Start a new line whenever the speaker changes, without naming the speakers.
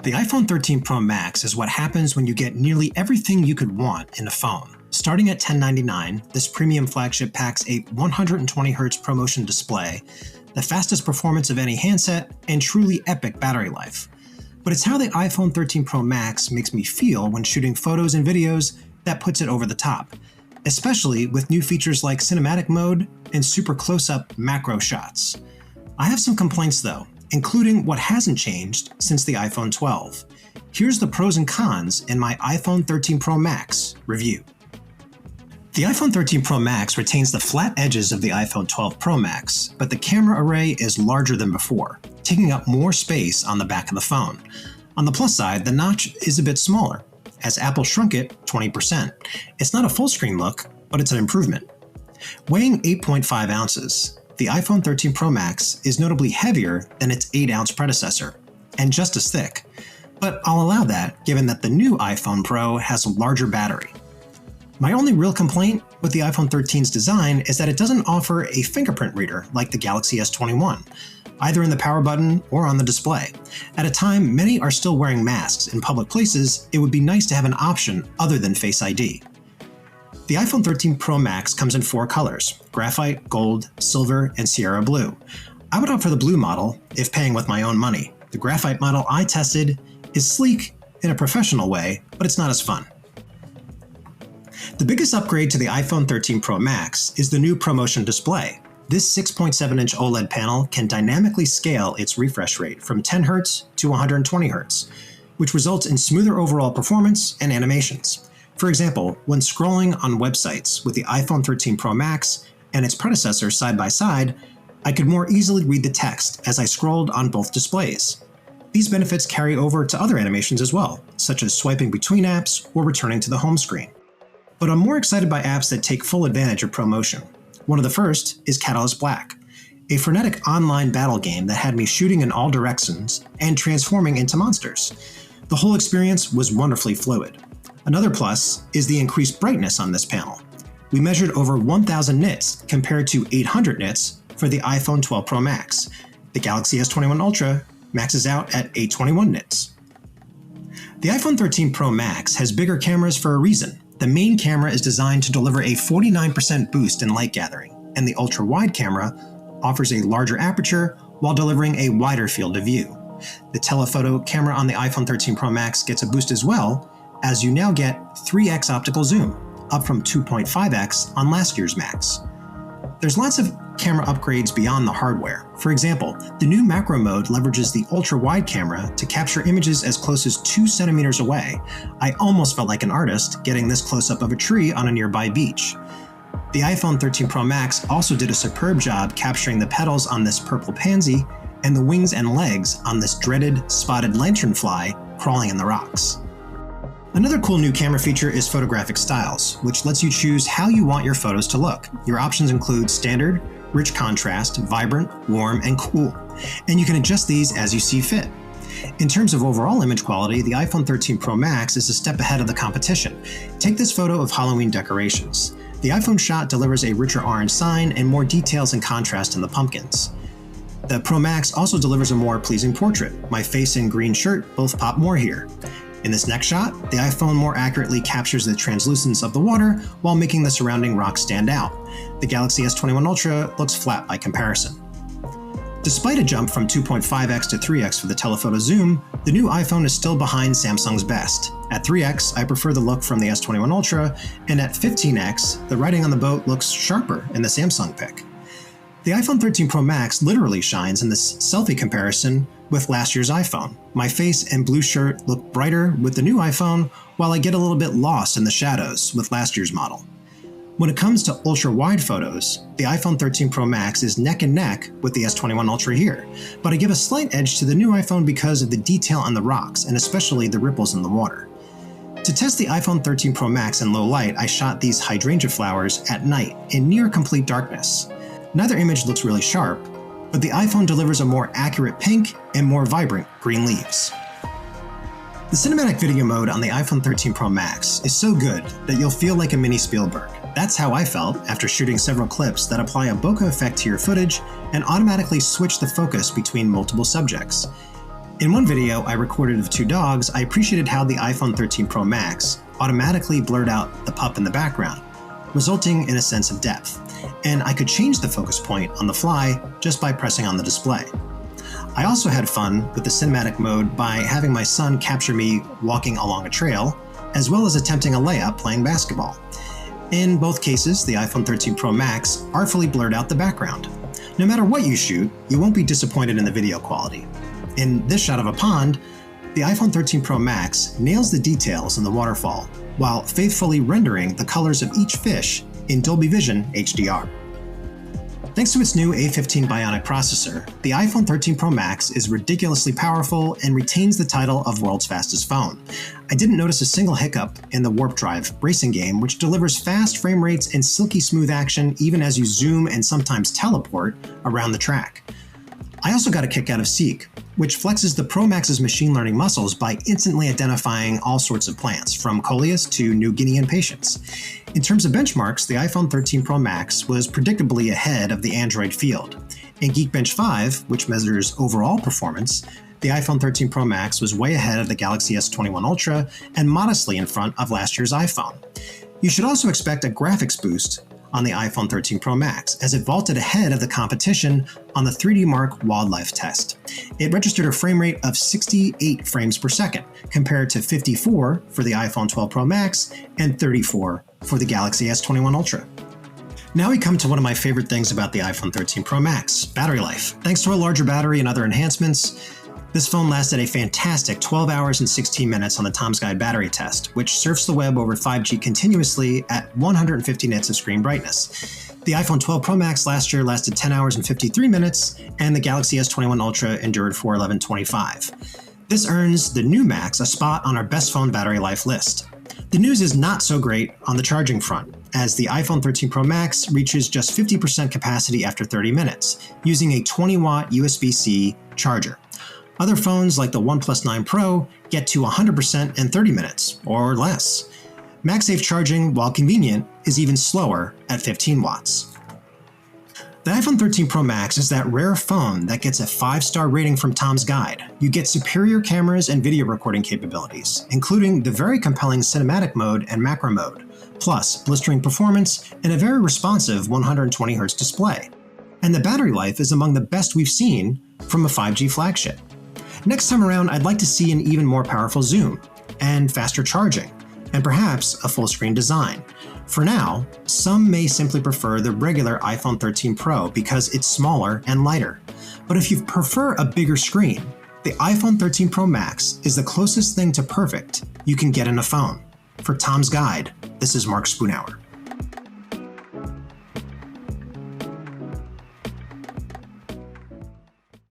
The iPhone 13 Pro Max is what happens when you get nearly everything you could want in a phone. Starting at $1099, this premium flagship packs a 120Hz ProMotion display, the fastest performance of any handset, and truly epic battery life. But it's how the iPhone 13 Pro Max makes me feel when shooting photos and videos that puts it over the top, especially with new features like cinematic mode and super close-up macro shots. I have some complaints though, including what hasn't changed since the iPhone 12. Here's the pros and cons in my iPhone 13 Pro Max review. The iPhone 13 Pro Max retains the flat edges of the iPhone 12 Pro Max, but the camera array is larger than before, taking up more space on the back of the phone. On the plus side, the notch is a bit smaller, as Apple shrunk it 20%. It's not a full screen look, but it's an improvement. Weighing 8.5 ounces, the iPhone 13 Pro Max is notably heavier than its 8-ounce predecessor, and just as thick. But I'll allow that, given that the new iPhone Pro has a larger battery. My only real complaint with the iPhone 13's design is that it doesn't offer a fingerprint reader like the Galaxy S21, either in the power button or on the display. At a time many are still wearing masks in public places, it would be nice to have an option other than Face ID. The iPhone 13 Pro Max comes in 4 colors: graphite, gold, silver, and Sierra blue. I would opt for the blue model if paying with my own money. The graphite model I tested is sleek in a professional way, but it's not as fun. The biggest upgrade to the iPhone 13 Pro Max is the new ProMotion display. This 6.7-inch OLED panel can dynamically scale its refresh rate from 10Hz to 120Hz, which results in smoother overall performance and animations. For example, when scrolling on websites with the iPhone 13 Pro Max and its predecessor side by side, I could more easily read the text as I scrolled on both displays. These benefits carry over to other animations as well, such as swiping between apps or returning to the home screen. But I'm more excited by apps that take full advantage of ProMotion. One of the first is Catalyst Black, a frenetic online battle game that had me shooting in all directions and transforming into monsters. The whole experience was wonderfully fluid. Another plus is the increased brightness on this panel. We measured over 1,000 nits compared to 800 nits for the iPhone 12 Pro Max. The Galaxy S21 Ultra maxes out at 821 nits. The iPhone 13 Pro Max has bigger cameras for a reason. The main camera is designed to deliver a 49% boost in light gathering, and the ultra-wide camera offers a larger aperture while delivering a wider field of view. The telephoto camera on the iPhone 13 Pro Max gets a boost as well, as you now get 3x optical zoom, up from 2.5x on last year's Max. There's lots of camera upgrades beyond the hardware. For example, the new macro mode leverages the ultra-wide camera to capture images as close as 2 centimeters away. I almost felt like an artist getting this close-up of a tree on a nearby beach. The iPhone 13 Pro Max also did a superb job capturing the petals on this purple pansy and the wings and legs on this dreaded spotted lanternfly crawling in the rocks. Another cool new camera feature is photographic styles, which lets you choose how you want your photos to look. Your options include standard, rich contrast, vibrant, warm, and cool, and you can adjust these as you see fit. In terms of overall image quality, the iPhone 13 Pro Max is a step ahead of the competition. Take this photo of Halloween decorations. The iPhone shot delivers a richer orange sign and more details and contrast in the pumpkins. The Pro Max also delivers a more pleasing portrait. My face and green shirt both pop more here. In this next shot, the iPhone more accurately captures the translucence of the water while making the surrounding rocks stand out. The Galaxy S21 Ultra looks flat by comparison. Despite a jump from 2.5x to 3x for the telephoto zoom, the new iPhone is still behind Samsung's best. At 3x, I prefer the look from the S21 Ultra, and at 15x, the writing on the boat looks sharper in the Samsung pic. The iPhone 13 Pro Max literally shines in this selfie comparison with last year's iPhone. My face and blue shirt look brighter with the new iPhone, while I get a little bit lost in the shadows with last year's model. When it comes to ultra-wide photos, the iPhone 13 Pro Max is neck and neck with the S21 Ultra here, but I give a slight edge to the new iPhone because of the detail on the rocks and especially the ripples in the water. To test the iPhone 13 Pro Max in low light, I shot these hydrangea flowers at night in near complete darkness. Neither image looks really sharp, but the iPhone delivers a more accurate pink and more vibrant green leaves. The cinematic video mode on the iPhone 13 Pro Max is so good that you'll feel like a mini Spielberg. That's how I felt after shooting several clips that apply a bokeh effect to your footage and automatically switch the focus between multiple subjects. In one video I recorded of two dogs, I appreciated how the iPhone 13 Pro Max automatically blurred out the pup in the background, resulting in a sense of depth, and I could change the focus point on the fly just by pressing on the display. I also had fun with the cinematic mode by having my son capture me walking along a trail, as well as attempting a layup playing basketball. In both cases, the iPhone 13 Pro Max artfully blurred out the background. No matter what you shoot, you won't be disappointed in the video quality. In this shot of a pond, the iPhone 13 Pro Max nails the details in the waterfall, while faithfully rendering the colors of each fish in Dolby Vision HDR. Thanks to its new A15 Bionic processor, the iPhone 13 Pro Max is ridiculously powerful and retains the title of world's fastest phone. I didn't notice a single hiccup in the Warp Drive racing game, which delivers fast frame rates and silky smooth action even as you zoom and sometimes teleport around the track. I also got a kick out of Seek, which flexes the Pro Max's machine learning muscles by instantly identifying all sorts of plants, from coleus to New Guinean patience. In terms of benchmarks, the iPhone 13 Pro Max was predictably ahead of the Android field. In Geekbench 5, which measures overall performance, the iPhone 13 Pro Max was way ahead of the Galaxy S21 Ultra and modestly in front of last year's iPhone. You should also expect a graphics boost on the iPhone 13 Pro Max, as it vaulted ahead of the competition on the 3D Mark wildlife test. It registered a frame rate of 68 frames per second, compared to 54 for the iPhone 12 Pro Max and 34 for the Galaxy S21 Ultra. Now we come to one of my favorite things about the iPhone 13 Pro Max, battery life. Thanks to a larger battery and other enhancements, this phone lasted a fantastic 12 hours and 16 minutes on the Tom's Guide battery test, which surfs the web over 5G continuously at 150 nits of screen brightness. The iPhone 12 Pro Max last year lasted 10 hours and 53 minutes, and the Galaxy S21 Ultra endured for 11:25. This earns the new Max a spot on our best phone battery life list. The news is not so great on the charging front, as the iPhone 13 Pro Max reaches just 50% capacity after 30 minutes, using a 20-watt USB-C charger. Other phones like the OnePlus 9 Pro get to 100% in 30 minutes, or less. MagSafe charging, while convenient, is even slower at 15 watts. The iPhone 13 Pro Max is that rare phone that gets a 5-star rating from Tom's Guide. You get superior cameras and video recording capabilities, including the very compelling cinematic mode and macro mode, plus blistering performance and a very responsive 120Hz display. And the battery life is among the best we've seen from a 5G flagship. Next time around, I'd like to see an even more powerful zoom, and faster charging, and perhaps a full-screen design. For now, some may simply prefer the regular iPhone 13 Pro because it's smaller and lighter. But if you prefer a bigger screen, the iPhone 13 Pro Max is the closest thing to perfect you can get in a phone. For Tom's Guide, this is Mark Spoonhour.